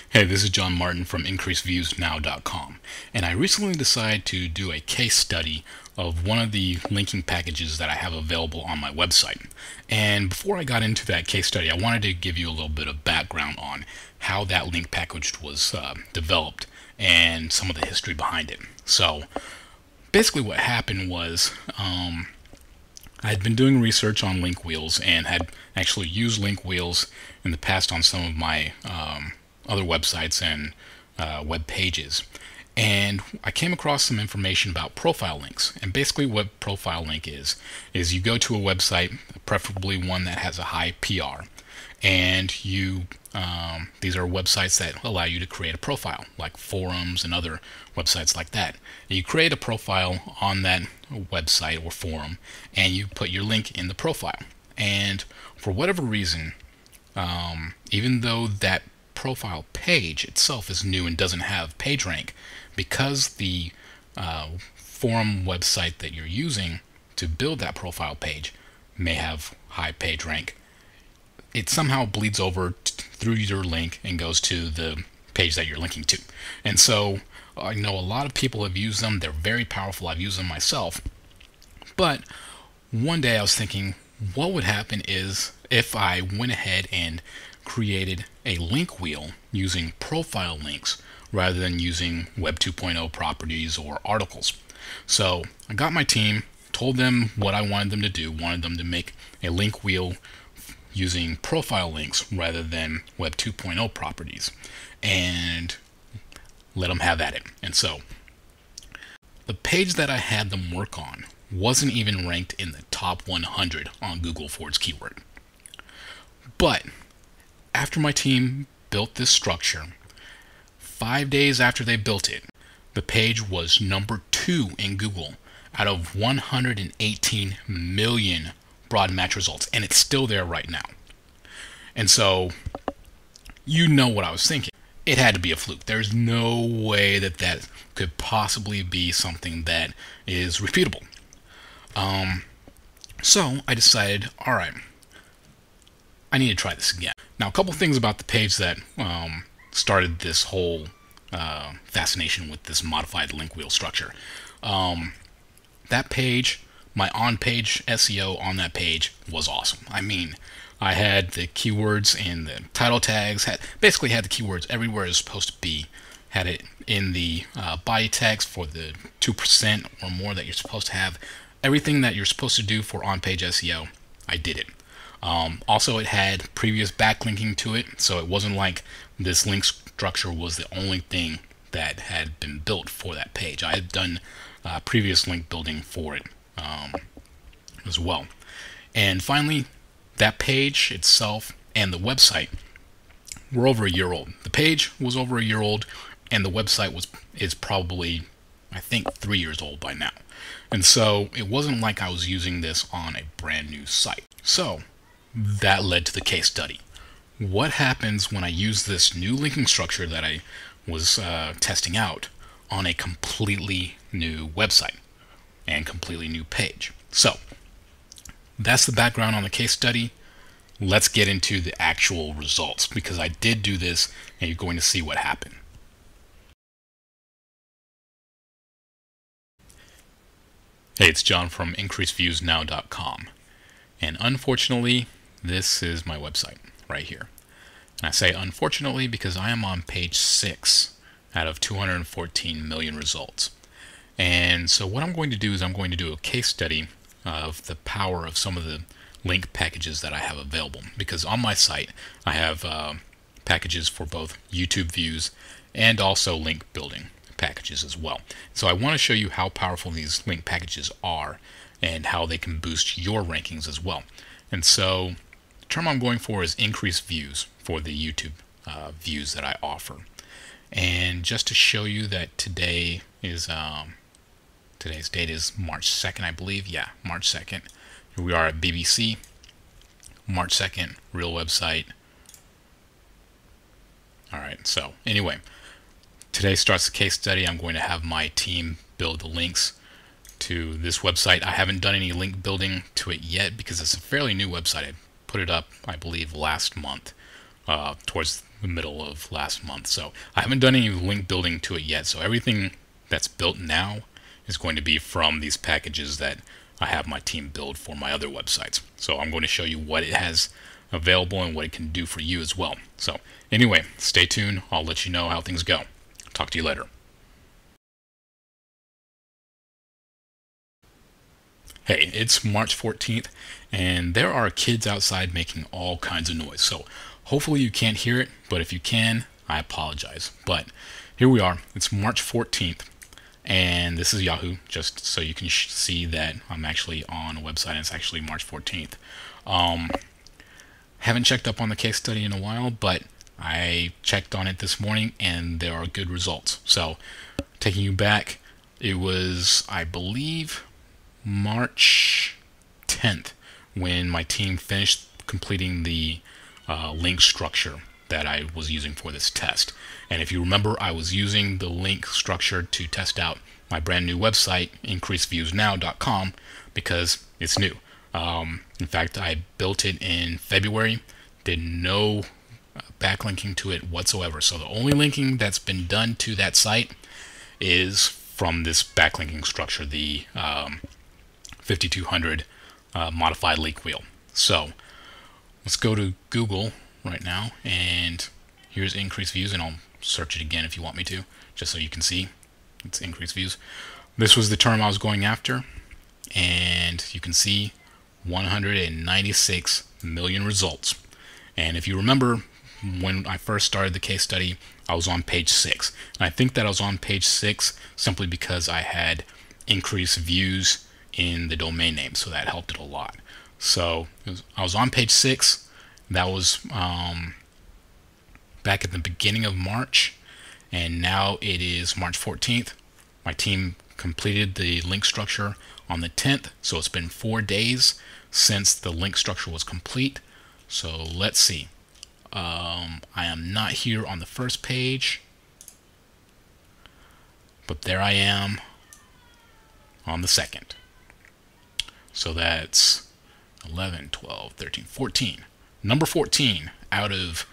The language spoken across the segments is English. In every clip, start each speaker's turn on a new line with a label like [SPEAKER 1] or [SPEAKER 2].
[SPEAKER 1] Hey, this is John Martin from IncreaseViewsNow.com, and I recently decided to do a case study of one of the linking packages that I have available on my website. And before I got into that case study, I wanted to give you a little bit of background on how that link package was developed and some of the history behind it. So basically what happened was I had been doing research on link wheels and had actually used link wheels in the past on some of my other websites and web pages. And I came across some information about profile links. And basically what profile link is you go to a website, preferably one that has a high PR, and you these are websites that allow you to create a profile, like forums and other websites like that. And you create a profile on that website or forum, and you put your link in the profile. And for whatever reason, even though that profile page itself is new and doesn't have PageRank, because the forum website that you're using to build that profile page may have high PageRank, it somehow bleeds over through your link and goes to the page that you're linking to. And so I know a lot of people have used them. They're very powerful. I've used them myself. But one day I was thinking, what would happen is if I went ahead and created a link wheel using profile links rather than using Web 2.0 properties or articles. So I got my team, told them what I wanted them to do, wanted them to make a link wheel using profile links rather than Web 2.0 properties, and let them have at it. And so the page that I had them work on wasn't even ranked in the top 100 on Google for its keyword. But after my team built this structure, 5 days after they built it, the page was number 2 in Google out of 118 million broad match results, and it's still there right now. And so you know what I was thinking. It had to be a fluke. There's no way that that could possibly be something that is repeatable. So I decided, all right, I need to try this again. Now, a couple things about the page that started this whole fascination with this modified link wheel structure. That page, my on-page SEO on that page was awesome. I mean, I had the keywords in the title tags, basically had the keywords everywhere it was supposed to be, had it in the body text for the 2% or more that you're supposed to have. Everything that you're supposed to do for on-page SEO, I did it. Also, it had previous backlinking to it, so it wasn't like this link structure was the only thing that had been built for that page. I had done previous link building for it as well. And finally, that page itself and the website were over a year old. The page was over a year old, and the website is probably, I think, 3 years old by now. And so it wasn't like I was using this on a brand new site. So that led to the case study. What happens when I use this new linking structure that I was testing out on a completely new website and completely new page? So that's the background on the case study. Let's get into the actual results, because I did do this and you're going to see what happened. Hey, it's John from IncreaseViewsNow.com, and unfortunately this is my website right here. And I say unfortunately because I am on page 6 out of 214 million results. And so what I'm going to do is I'm going to do a case study of the power of some of the link packages that I have available, because on my site I have packages for both YouTube views and also link building packages as well. So I want to show you how powerful these link packages are and how they can boost your rankings as well. And so the term I'm going for is increased views for the YouTube views that I offer. And just to show you that today is today's date is March 2nd, I believe. Yeah, March 2nd. Here we are at BBC. March 2nd, real website. All right, so anyway, today starts the case study. I'm going to have my team build the links to this website. I haven't done any link building to it yet because it's a fairly new website. I put it up, I believe, last month, towards the middle of last month. So I haven't done any link building to it yet. So everything that's built now is going to be from these packages that I have my team build for my other websites. So I'm going to show you what it has available and what it can do for you as well. So anyway, stay tuned. I'll let you know how things go. Talk to you later. Hey, it's March 14th, and there are kids outside making all kinds of noise. So hopefully you can't hear it, but if you can, I apologize. But here we are. It's March 14th, and this is Yahoo, just so you can see that I'm actually on a website, and it's actually March 14th. Haven't checked up on the case study in a while, but I checked on it this morning, and there are good results. So taking you back, it was, I believe, March 10th when my team finished completing the link structure that I was using for this test. And if you remember, I was using the link structure to test out my brand new website, increaseviewsnow.com, because it's new. In fact, I built it in February, did no backlinking to it whatsoever. So the only linking that's been done to that site is from this backlinking structure, the 5200 modified link wheel. So let's go to Google right now, and here's increase views, and I'll search it again if you want me to, just so you can see it's increase views. This was the term I was going after, and you can see 196 million results. And if you remember, when I first started the case study, I was on page 6. And I think that I was on page 6 simply because I had increased views in the domain name, so that helped it a lot. So I was on page 6. That was back at the beginning of March, and now it is March 14th. My team completed the link structure on the 10th, so it's been 4 days since the link structure was complete. So let's see. I am not here on the first page, but there I am on the second. So that's 11, 12, 13, 14. Number 14 out of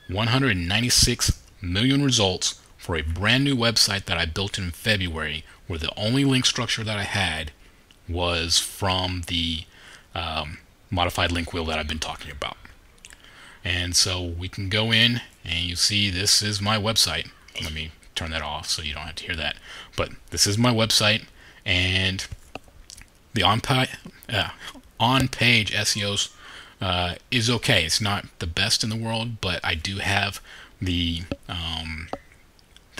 [SPEAKER 1] 196 million results for a brand new website that I built in February, where the only link structure that I had was from the modified link wheel that I've been talking about. And so we can go in, and you see this is my website. Let me turn that off so you don't have to hear that. But this is my website, and the on-page SEO is okay. It's not the best in the world, but I do have the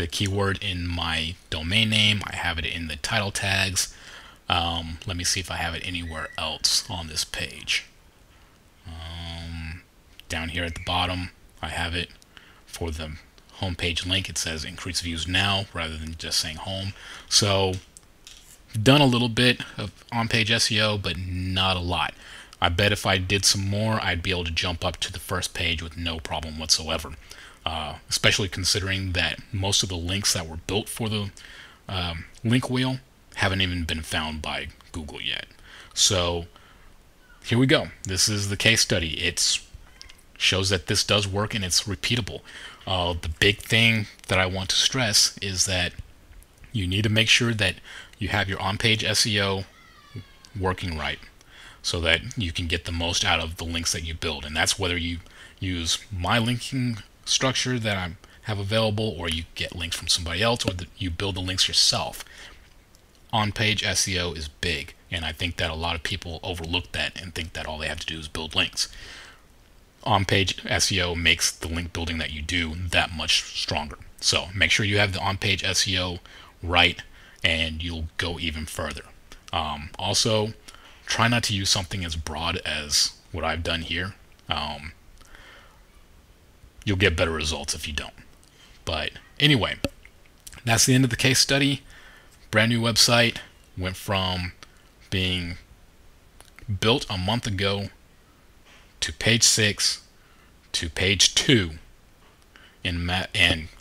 [SPEAKER 1] keyword in my domain name. I have it in the title tags. Let me see if I have it anywhere else on this page. Down here at the bottom, I have it for the homepage link. It says increase views now rather than just saying home. So done a little bit of on-page SEO, but not a lot. I bet if I did some more, I'd be able to jump up to the first page with no problem whatsoever. Especially considering that most of the links that were built for the link wheel haven't even been found by Google yet. So here we go. This is the case study. It shows that this does work and it's repeatable. The big thing that I want to stress is that you need to make sure that you have your on-page SEO working right, so that you can get the most out of the links that you build. And that's whether you use my linking structure that I have available, or you get links from somebody else, or you build the links yourself. On-page SEO is big, and I think that a lot of people overlook that and think that all they have to do is build links. On-page SEO makes the link building that you do that much stronger. So make sure you have the on-page SEO right, and you'll go even further. Also, try not to use something as broad as what I've done here. You'll get better results if you don't. But anyway, that's the end of the case study. Brand new website, went from being built a month ago to page 6 to page 2 and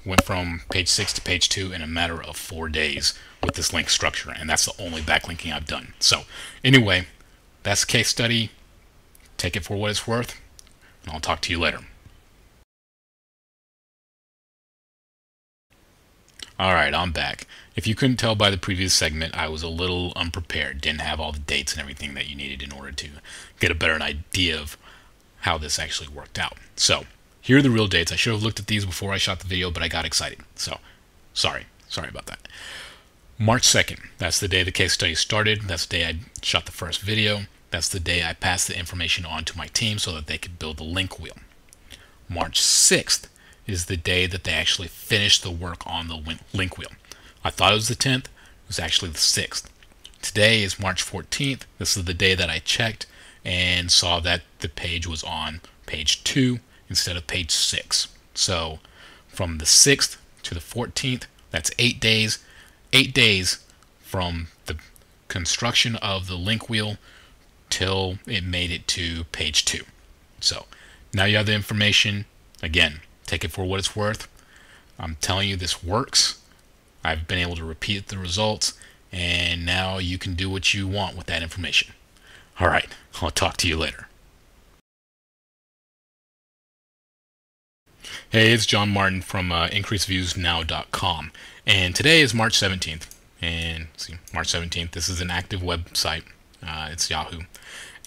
[SPEAKER 1] went from page 6 to page 2 in a matter of 4 days with this link structure, and that's the only backlinking I've done. So anyway, that's the case study. Take it for what it's worth, and I'll talk to you later. Alright, I'm back. If you couldn't tell by the previous segment, I was a little unprepared. Didn't have all the dates and everything that you needed in order to get a better idea of how this actually worked out. So, here are the real dates. I should have looked at these before I shot the video, but I got excited. So, sorry about that. March 2nd, that's the day the case study started. That's the day I shot the first video. That's the day I passed the information on to my team so that they could build the link wheel. March 6th is the day that they actually finished the work on the link wheel. I thought it was the 10th. It was actually the 6th. Today is March 14th. This is the day that I checked and saw that the page was on page 2 instead of page 6. So from the 6th to the 14th, that's 8 days. 8 days from the construction of the link wheel till it made it to page 2. So now you have the information. Again, take it for what it's worth. I'm telling you, this works. I've been able to repeat the results, and now you can do what you want with that information. All right, I'll talk to you later. Hey, it's John Martin from IncreaseViewsNow.com, and today is March 17th. And see, March 17th, this is an active website. It's Yahoo.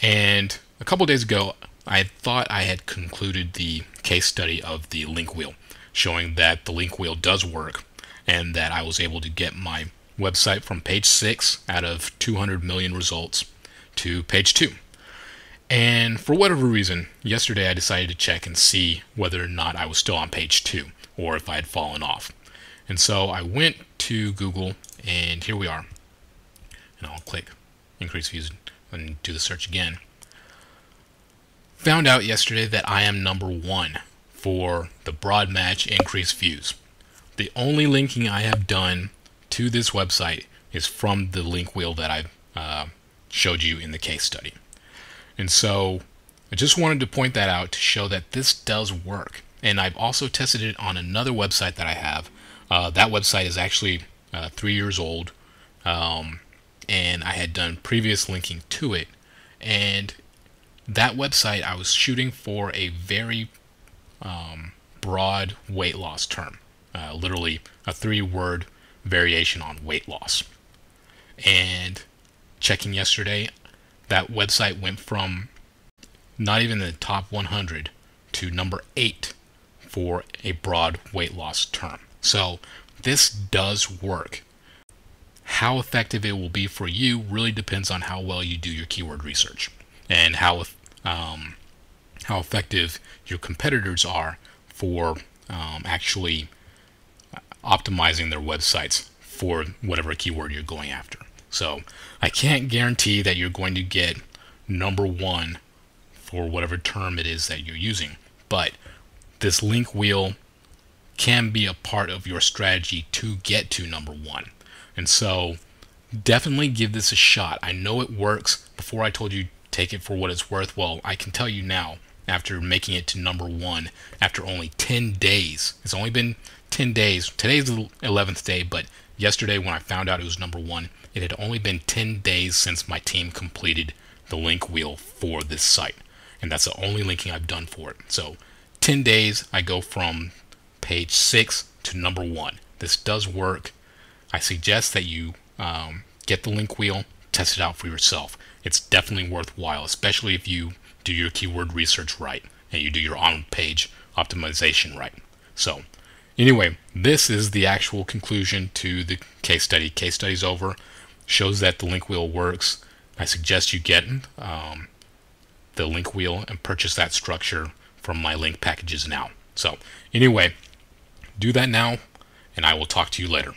[SPEAKER 1] And a couple days ago, I thought I had concluded the case study of the link wheel, showing that the link wheel does work and that I was able to get my website from page 6 out of 200 million results to page 2. And for whatever reason, yesterday I decided to check and see whether or not I was still on page 2 or if I had fallen off. And so I went to Google, and here we are. And I'll click Increase Views and do the search again. Found out yesterday that I am number 1 for the broad match increased views. The only linking I have done to this website is from the link wheel that I showed you in the case study. And so I just wanted to point that out to show that this does work. And I've also tested it on another website that I have. That website is actually 3 years old, and I had done previous linking to it. And that website, I was shooting for a very broad weight loss term, literally a 3-word variation on weight loss. And checking yesterday, that website went from not even the top 100 to number 8 for a broad weight loss term. So this does work. How effective it will be for you really depends on how well you do your keyword research and how effective your competitors are for actually optimizing their websites for whatever keyword you're going after. So I can't guarantee that you're going to get number 1 for whatever term it is that you're using, but this link wheel can be a part of your strategy to get to number 1. And so definitely give this a shot. I know it works. Before I told you take it for what it's worth. Well, I can tell you now, after making it to number 1 after only 10 days. It's only been 10 days. Today's the 11th day, but yesterday when I found out it was number 1, it had only been 10 days since my team completed the link wheel for this site. And that's the only linking I've done for it. So 10 days, I go from page 6 to number 1. This does work. I suggest that you get the link wheel, test it out for yourself. It's definitely worthwhile, especially if you do your keyword research right and you do your on-page optimization right. So anyway, this is the actual conclusion to the case study. Case study's over. Shows that the link wheel works. I suggest you get the link wheel and purchase that structure from my link packages now. So anyway, do that now, and I will talk to you later.